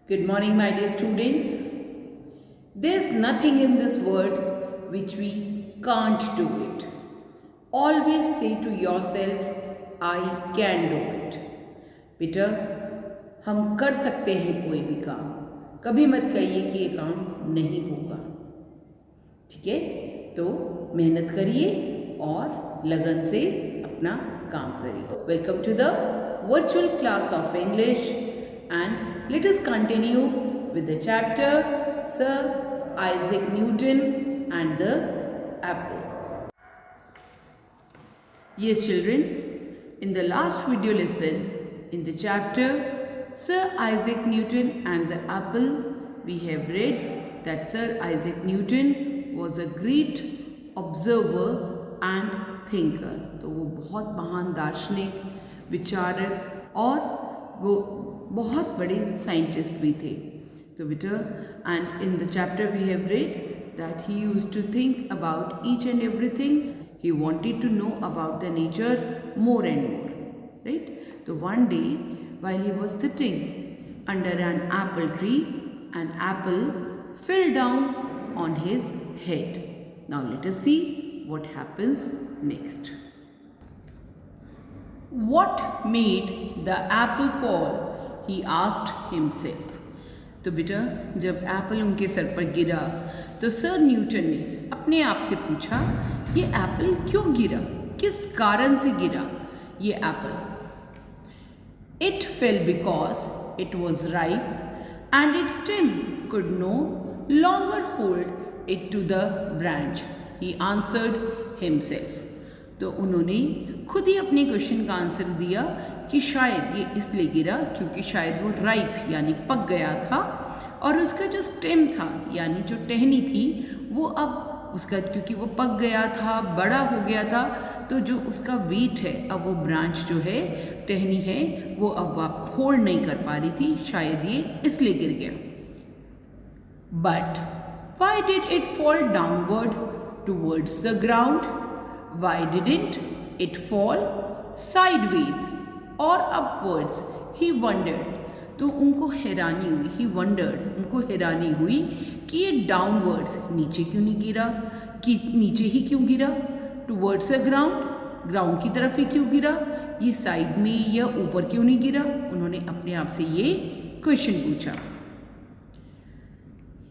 Good morning, my dear students. There's nothing in this world which we can't do it. Always say to yourself, I can do it. बेटा, हम कर सकते हैं कोई भी काम. कभी मत कहिए कि ये काम नहीं होगा. ठीक है? तो मेहनत करिए और लगन से अपना काम करिए. Welcome to the virtual class of English, and let us continue with the chapter Sir Isaac Newton and the apple. Yes, children, in the last video lesson in the chapter Sir Isaac Newton and the apple, we have read that Sir Isaac Newton was a great observer and thinker. तो वो बहुत महान दार्शनिक, विचारक और वो बहुत बड़े साइंटिस्ट भी थे. तो बेटा, and in the chapter we have read that he used to think about each and everything. He wanted to know about the nature more and more, right. तो one day while he was sitting under an apple tree, an apple fell down on his head. Now let us see what happens next. What made the apple fall? He asked himself. तो बेटा, जब Apple उनके sir पर गिरा तो sir Newton ने अपने आप से पूछा, ये एप्पल क्यों गिरा, किस कारण से गिरा ये Apple. It fell because it was ripe and its stem could no longer hold it to the branch. He answered himself. तो उन्होंने खुद ही अपने क्वेश्चन का आंसर दिया कि शायद ये इसलिए गिरा क्योंकि शायद वो राइप यानी पक गया था और उसका जो स्टेम था यानी जो टहनी थी वो अब उसका क्योंकि वो पक गया था, बड़ा हो गया था, तो जो उसका वेट है अब वो ब्रांच जो है, टहनी है, वो अब होल्ड नहीं कर पा रही थी, शायद ये इसलिए गिर गया. But why did it fall downward towards the ground? Y didn't it fall sideways और अपवर्ड्स? ही वंडर्ड. तो उनको हैरानी हुई, ही वंडर्ड, उनको हैरानी हुई कि ये डाउनवर्ड्स नीचे क्यों नहीं गिरा, कि नीचे ही क्यों गिरा, टूवर्ड्स द ग्राउंड, ग्राउंड की तरफ ही क्यों गिरा, ये साइड में या ऊपर क्यों नहीं गिरा. उन्होंने अपने आप से ये क्वेश्चन पूछा.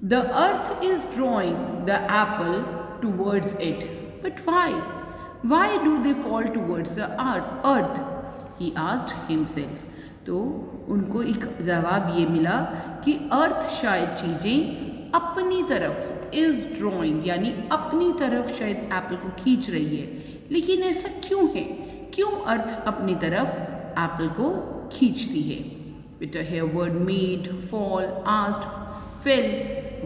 The earth is drawing the Apple towards it, but why, why do they fall towards the earth? He asked himself. तो उनको एक जवाब ये मिला कि अर्थ शायद चीज़ें अपनी तरफ, इज ड्रॉइंग यानी अपनी तरफ शायद एप्पल को खींच रही है. लेकिन ऐसा क्यों है, क्यों अर्थ अपनी तरफ एप्पल को खींचती है? बेटा, here word made, fall, asked, fell,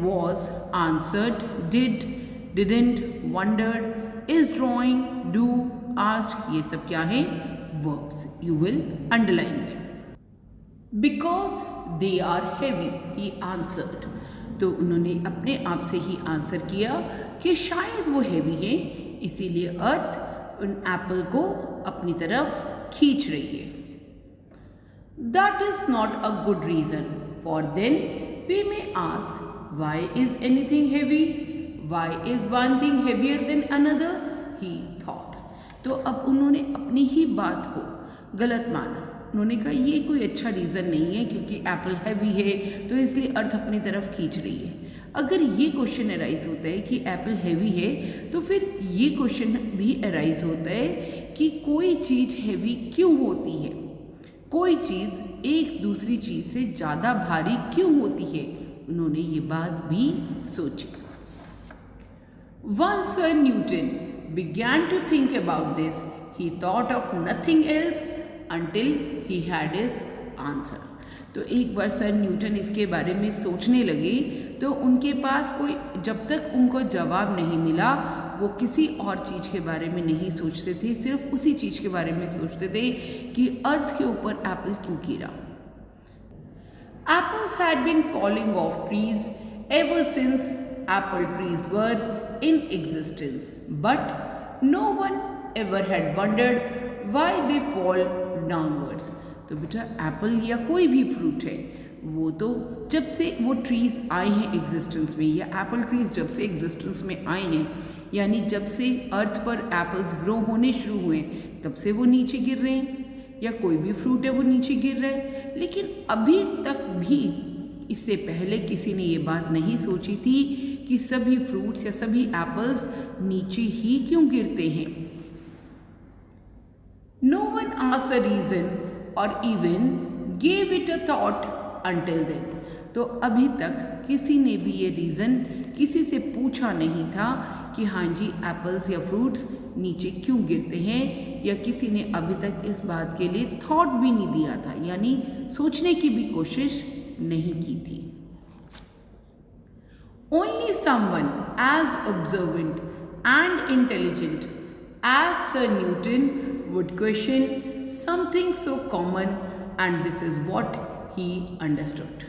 was, answered, did, didn't, wondered, is drawing, do, asked, ये सब क्या है? Verbs. You will underline them. Because they are heavy, he answered. तो उन्होंने अपने आप से ही आंसर किया कि शायद वो हैवी है, इसीलिए अर्थ उन एप्पल को अपनी तरफ खींच रही है. That is not a good reason, for then we may ask, why is anything heavy, why is one thing heavier than another, he thought. तो अब उन्होंने अपनी ही बात को गलत माना. उन्होंने कहा ये कोई अच्छा रीज़न नहीं है क्योंकि एप्पल हैवी है तो इसलिए अर्थ अपनी तरफ खींच रही है. अगर ये क्वेश्चन अराइज होता है कि एप्पल हैवी है तो फिर ये क्वेश्चन भी अराइज होता है कि कोई चीज़ हैवी क्यों होती है, कोई चीज़ एक दूसरी चीज़ से ज़्यादा भारी क्यों होती है. उन्होंने ये बात भी सोची. Once Sir Newton began to think about this, he thought of nothing else until he had his answer. तो एक बार सर न्यूटन इसके बारे में सोचने लगे तो उनके पास कोई, जब तक उनको जवाब नहीं मिला वो किसी और चीज़ के बारे में नहीं सोचते थे, सिर्फ उसी चीज़ के बारे में सोचते थे कि अर्थ के ऊपर एप्पल क्यों गिरा. Apples had been falling off trees ever since apple trees were in existence, but no one ever had wondered why they fall downwards. तो बेटा, एप्पल या कोई भी फ्रूट है वो तो जब से वो ट्रीज़ आए हैं एग्जिस्टेंस में, या एप्पल ट्रीज़ जब से एग्जिस्टेंस में आए हैं, यानी जब से अर्थ पर एप्पल्स ग्रो होने शुरू हुए तब से वो नीचे गिर रहे हैं, या कोई भी फ्रूट है वो नीचे गिर रहा है। लेकिन अभी तक भी इससे पहले किसी ने ये बात नहीं सोची थी कि सभी फ्रूट्स या सभी एप्पल्स नीचे ही क्यों गिरते हैं। No one asked the reason और even gave it a thought until then. तो अभी तक किसी ने भी ये रीज़न किसी से पूछा नहीं था कि हाँ जी एप्पल्स या फ्रूट्स नीचे क्यों गिरते हैं, या किसी ने अभी तक इस बात के लिए थॉट भी नहीं दिया था, यानी सोचने की भी कोशिश नहीं की थी। Only someone as observant and intelligent as sir Newton would question something so common and this is what he understood.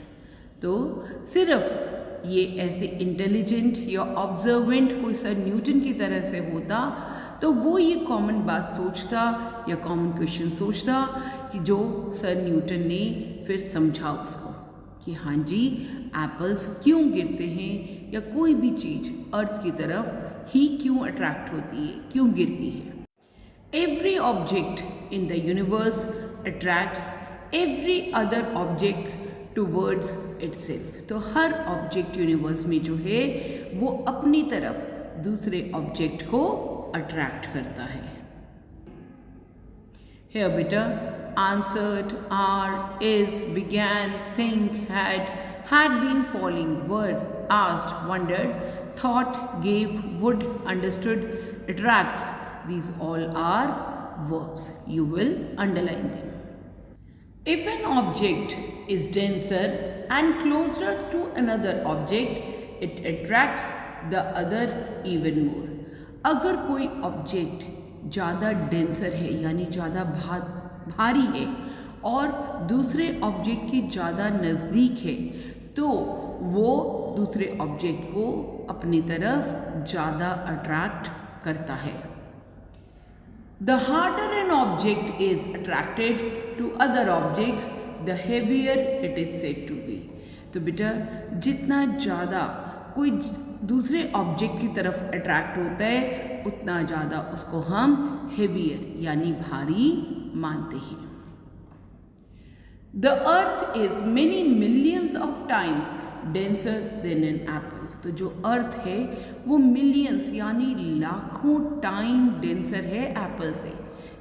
तो सिर्फ ये ऐसे इंटेलिजेंट या ऑब्जर्वेंट कोई सर न्यूटन की तरह से होता तो वो ये कॉमन बात सोचता या कॉमन क्वेश्चन सोचता कि जो सर न्यूटन ने फिर समझा उसको कि हाँ जी एप्पल्स क्यों गिरते हैं, या कोई भी चीज़ अर्थ की तरफ ही क्यों अट्रैक्ट होती है, क्यों गिरती है। Every object in the universe attracts every other objects towards itself. तो हर ऑब्जेक्ट यूनिवर्स में जो है वो अपनी तरफ दूसरे ऑब्जेक्ट को अट्रैक्ट करता है। Here बेटा answered, are, is, began, think, had been, falling, were, asked, wondered, thought, gave, would, understood, attracts. These all are verbs. You will underline them. If an object is denser and closer to another object, it attracts the other even more. अगर कोई object ज़्यादा denser है यानी ज़्यादा भारी है और दूसरे ऑब्जेक्ट के ज़्यादा नज़दीक है तो वो दूसरे ऑब्जेक्ट को अपनी तरफ ज़्यादा अट्रैक्ट करता है। The harder an object is attracted to other objects, the heavier it is said to be. तो बेटा जितना ज़्यादा कोई दूसरे ऑब्जेक्ट की तरफ अट्रैक्ट होता है उतना ज़्यादा उसको हम हेवियर यानी भारी मानते हैं। The earth is many millions of times denser than an apple. तो जो अर्थ है वो मिलियंस यानी लाखों टाइम डेंसर है एप्पल से,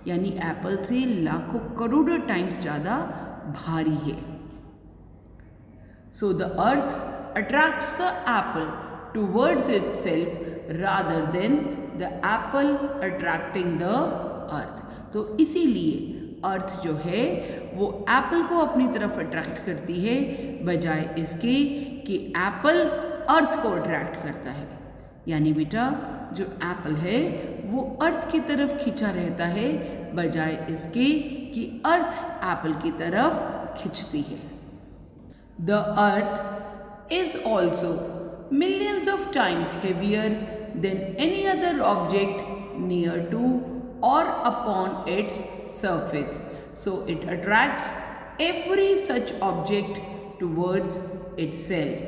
यानी एप्पल से लाखों करोड़ों टाइम्स ज़्यादा भारी है। So the earth attracts the apple towards itself rather than the apple attracting the earth. तो इसीलिए अर्थ जो है वो एप्पल को अपनी तरफ अट्रैक्ट करती है बजाय इसके कि एप्पल अर्थ को अट्रैक्ट करता है। यानी बेटा जो एप्पल है वो अर्थ की तरफ खिंचा रहता है बजाय इसके कि अर्थ एप्पल की तरफ खिंचती है। The earth is also millions of times heavier than any other object near to or upon its surface. So it attracts every such object towards itself.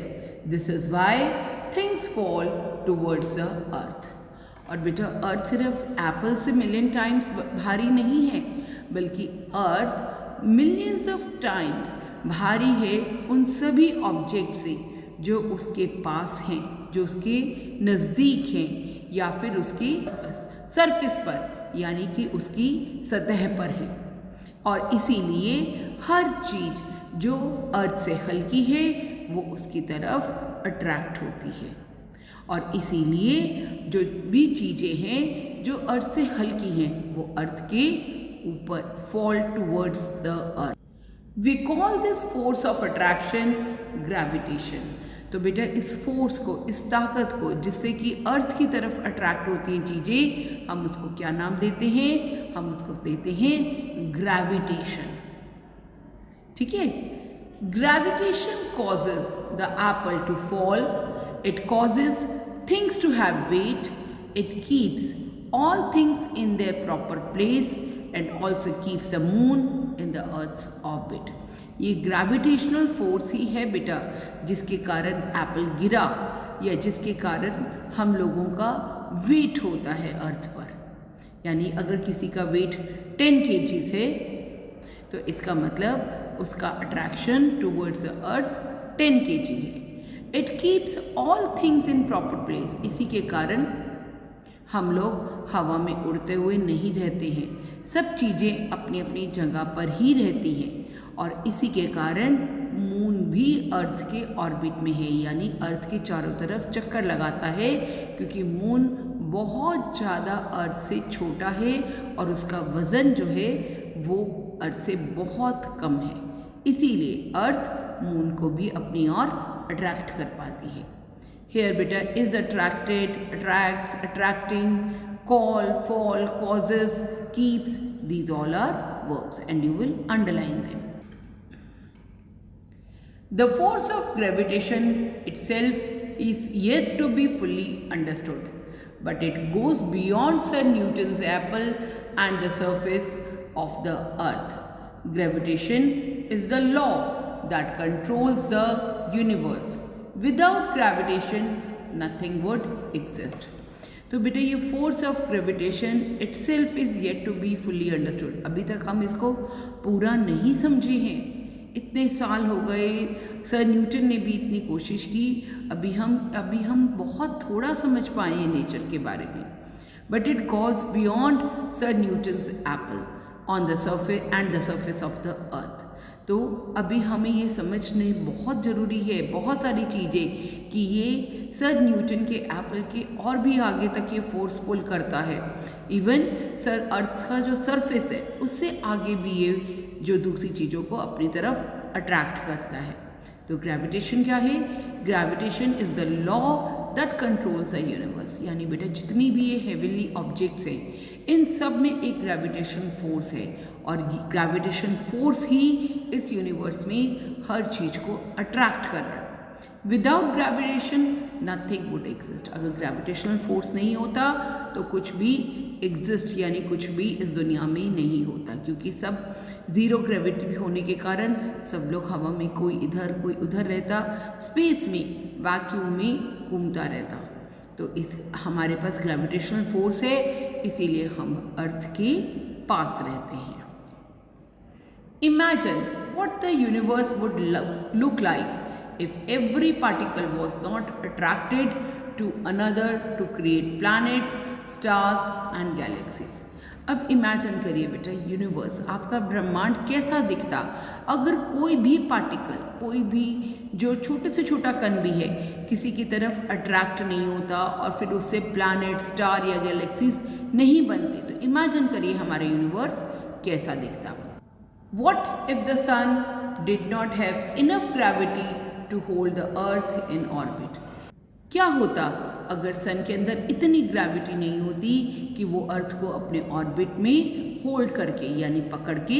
This is why things fall towards the earth. और बेटा अर्थ सिर्फ Apple से million times भारी नहीं है बल्कि अर्थ millions of times भारी है उन सभी ऑब्जेक्ट से जो उसके पास हैं, जो उसके नज़दीक हैं या फिर उसकी सरफेस पर यानी कि उसकी सतह पर है। और इसीलिए हर चीज़ जो अर्थ से हल्की है वो उसकी तरफ अट्रैक्ट होती है और इसीलिए जो भी चीज़ें हैं जो अर्थ से हल्की हैं वो अर्थ के ऊपर fall towards the earth. We call this force of attraction gravitation. तो बेटा इस फोर्स को, इस ताकत को जिससे कि अर्थ की तरफ अट्रैक्ट होती हैं चीज़ें, हम उसको क्या नाम देते हैं? हम उसको देते हैं ग्रेविटेशन। ठीक है। Gravitation causes the apple to fall, it causes things to have weight, it keeps all things in their proper place and also keeps the moon in the Earth's orbit. ये ग्रेविटेशनल फोर्स ही है बेटा जिसके कारण Apple गिरा या जिसके कारण हम लोगों का वेट होता है अर्थ पर। यानी अगर किसी का वेट 10 kg है तो इसका मतलब उसका attraction towards the earth 10 kg है। It keeps all things in proper place. इसी के कारण हम लोग हवा में उड़ते हुए नहीं रहते हैं, सब चीज़ें अपनी अपनी जगह पर ही रहती हैं। और इसी के कारण मून भी अर्थ के ऑर्बिट में है, यानी अर्थ के चारों तरफ चक्कर लगाता है, क्योंकि मून बहुत ज़्यादा अर्थ से छोटा है और उसका वज़न जो है वो अर्थ से बहुत कम है। इसीलिए अर्थ मून को भी अपनी ओर अट्रैक्ट कर पाती है। Here बेटा is attracted, attracts, attracting, call, fall, causes, keeps, these all are verbs and you will underline them. The force of gravitation itself is yet to be fully understood, but it goes beyond Sir Newton's apple and the surface of the earth. Gravitation is the law that controls the universe. Without gravitation nothing would exist. तो बेटा ये force of gravitation itself is yet to be fully understood. अभी तक हम इसको पूरा नहीं समझे हैं, इतने साल हो गए, सर न्यूटन ने भी इतनी कोशिश की, अभी हम बहुत थोड़ा समझ पाए हैं नेचर के बारे में। But it goes beyond sir Newton's Apple on the surface and the surface of the earth. तो अभी हमें ये समझने बहुत ज़रूरी है, बहुत सारी चीज़ें, कि ये सर न्यूटन के एप्पल के और भी आगे तक ये फोर्स पुल करता है। इवन सर अर्थ का जो सरफेस है उससे आगे भी ये जो दूसरी चीज़ों को अपनी तरफ अट्रैक्ट करता है। तो ग्रेविटेशन क्या है? Gravitation is the law that controls the universe. यानी बेटा जितनी भी ये हेवनली ऑब्जेक्ट्स हैं इन सब में एक ग्रेविटेशन फोर्स है, और ग्रेविटेशन फोर्स ही इस यूनिवर्स में हर चीज़ को अट्रैक्ट कर रहा है। Without gravitation nothing would exist. अगर ग्रेविटेशनल फोर्स नहीं होता तो कुछ भी एग्जिस्ट यानी कुछ भी इस दुनिया में नहीं होता, क्योंकि सब ज़ीरो ग्रेविटी होने के कारण सब लोग हवा में कोई इधर कोई उधर रहता, स्पेस में वैक्यूम में घूमता रहता। तो इस हमारे पास ग्रेविटेशनल फोर्स है, इसीलिए हम अर्थ के पास रहते हैं। Imagine what the universe would look like if every particle was not attracted to another to create planets, stars and galaxies. अब इमेजिन करिए बेटा यूनिवर्स, आपका ब्रह्मांड कैसा दिखता अगर कोई भी पार्टिकल, कोई भी जो छोटे से छोटा कण भी है किसी की तरफ अट्रैक्ट नहीं होता और फिर उससे प्लैनेट, स्टार या गैलेक्सीज नहीं बनते। तो इमेजिन करिए हमारा यूनिवर्स कैसा दिखता। What if the sun did not have enough gravity to hold the earth in orbit? क्या होता अगर सन के अंदर इतनी ग्रेविटी नहीं होती कि वो अर्थ को अपने ऑर्बिट में होल्ड करके यानी पकड़ के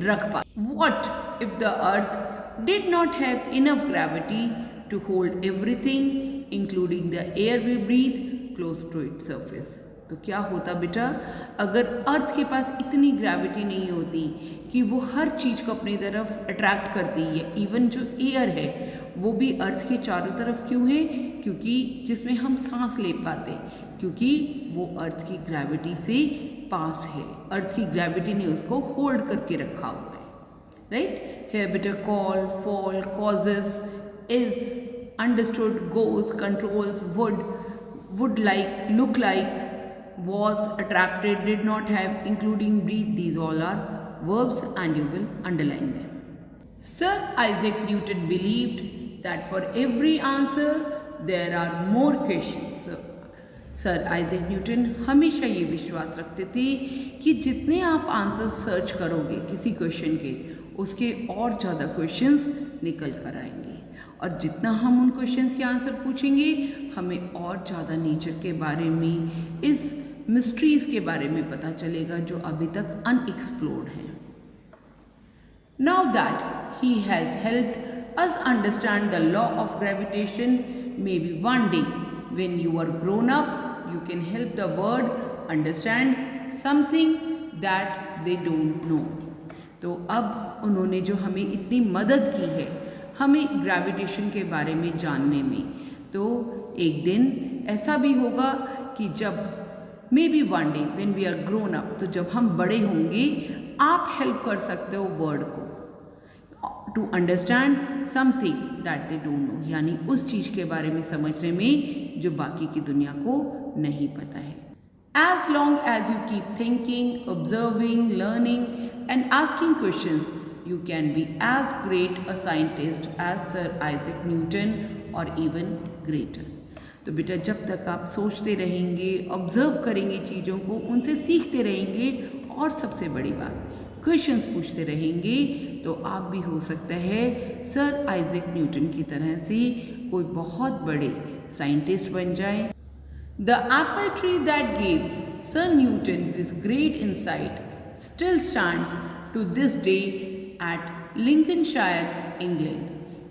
रख पाए। What if the earth did not have enough gravity to hold everything including the air we breathe close to its surface? तो क्या होता बेटा अगर अर्थ के पास इतनी ग्रेविटी नहीं होती कि वो हर चीज़ को अपनी तरफ अट्रैक्ट करती है। इवन जो एयर है वो भी अर्थ के चारों तरफ क्यों है? क्योंकि जिसमें हम सांस ले पाते, क्योंकि वो अर्थ की ग्रेविटी से पास है, अर्थ की ग्रेविटी ने उसको होल्ड करके रखा हुआ है। राइट, हियर बेटा call, fall, causes, is, understood, goes, controls, would like, look like, was, attracted, did not have, including, breathe, these all are verbs and you will underline them. Sir Isaac Newton believed that for every answer there are more questions. Sir Isaac Newton हमेशा ये विश्वास रखते थे कि जितने आप answer search करोगे किसी क्वेश्चन के, उसके और ज़्यादा क्वेश्चंस निकल कर आएंगे, और जितना हम उन क्वेश्चंस के आंसर पूछेंगे हमें और ज़्यादा नेचर के बारे में, इस मिस्ट्रीज़ के बारे में पता चलेगा जो अभी तक अनएक्सप्लोर्ड हैं। Now that he has helped us understand the law of gravitation, may be one day when you are grown up you can help the world understand something that they don't know. तो अब उन्होंने जो हमें इतनी मदद की है हमें ग्रेविटेशन के बारे में जानने में, तो एक दिन ऐसा भी होगा कि जब maybe one day when we are grown up, तो जब हम बड़े होंगे आप हेल्प कर सकते हो वर्ल्ड को to understand something that they don't know, यानी उस चीज़ के बारे में समझने में जो बाकी की दुनिया को नहीं पता है. As long as you keep thinking, observing, learning and asking questions, you can be as great a scientist as Sir Isaac Newton or even greater. तो बेटा जब तक आप सोचते रहेंगे, ऑब्जर्व करेंगे चीज़ों को, उनसे सीखते रहेंगे और सबसे बड़ी बात क्वेश्चंस पूछते रहेंगे, तो आप भी हो सकता है सर आइजैक न्यूटन की तरह से कोई बहुत बड़े साइंटिस्ट बन जाए. The apple tree that gave Sir Newton this great insight still stands to this day at Lincolnshire, England.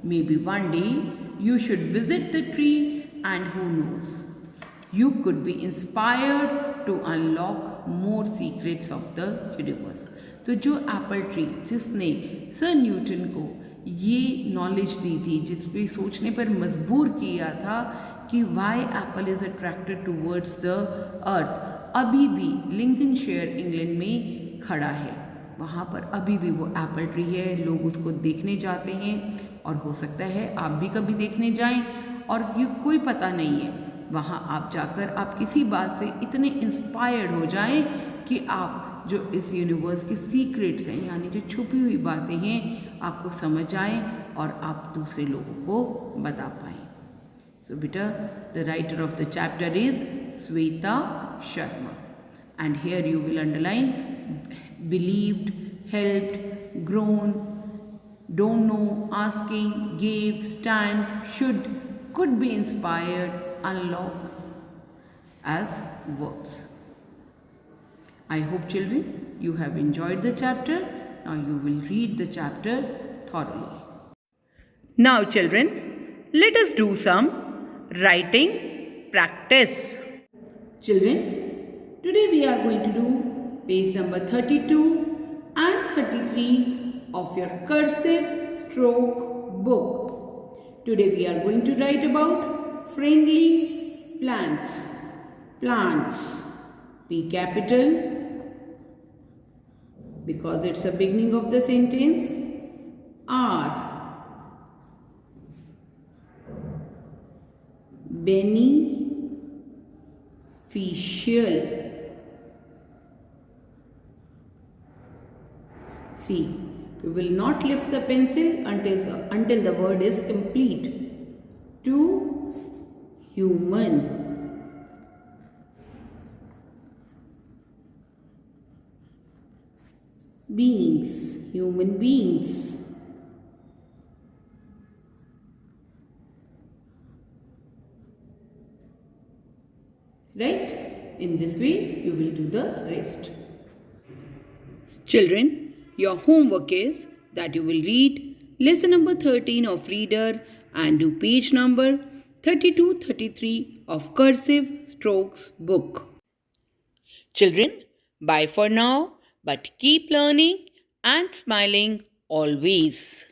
Maybe one day you should visit the tree and who knows, you could be inspired to unlock more secrets of the universe. तो जो Apple tree जिसने sir Newton को ये knowledge दी थी, जिस पे सोचने पर मजबूर किया था कि Y Apple is attracted towards the अर्थ, अभी भी लिंकनशायर इंग्लैंड में खड़ा है. वहाँ पर अभी भी वो एप्पल ट्री है, लोग उसको देखने जाते हैं और हो सकता है आप भी कभी देखने जाएं और ये कोई पता नहीं है, वहाँ आप जाकर आप किसी बात से इतने इंस्पायर्ड हो जाएं कि आप जो इस यूनिवर्स के सीक्रेट्स हैं, यानी जो छुपी हुई बातें हैं, आपको समझ आए और आप दूसरे लोगों को बता पाएँ. So बेटा, the writer of the chapter is Sweta Sharma, and here you will underline believed, helped, grown, don't know, asking, gave, stands, should, could be inspired, unlock as verbs. I hope children you have enjoyed the chapter. Now you will read the chapter thoroughly. Now children, let us do some writing practice. Children, today we are going to do page number 32 and 33 of your cursive stroke book. Today we are going to write about friendly plants. Plants. P capital, because it's a beginning of the sentence. R. Beneficial. C. We will not lift the pencil until the word is complete. To human. Beings, human beings. Right? In this way, you will do the rest. Children, your homework is that you will read lesson number 13 of Reader and do page number 32-33 of Cursive Strokes book. Children, bye for now. But keep learning and smiling always.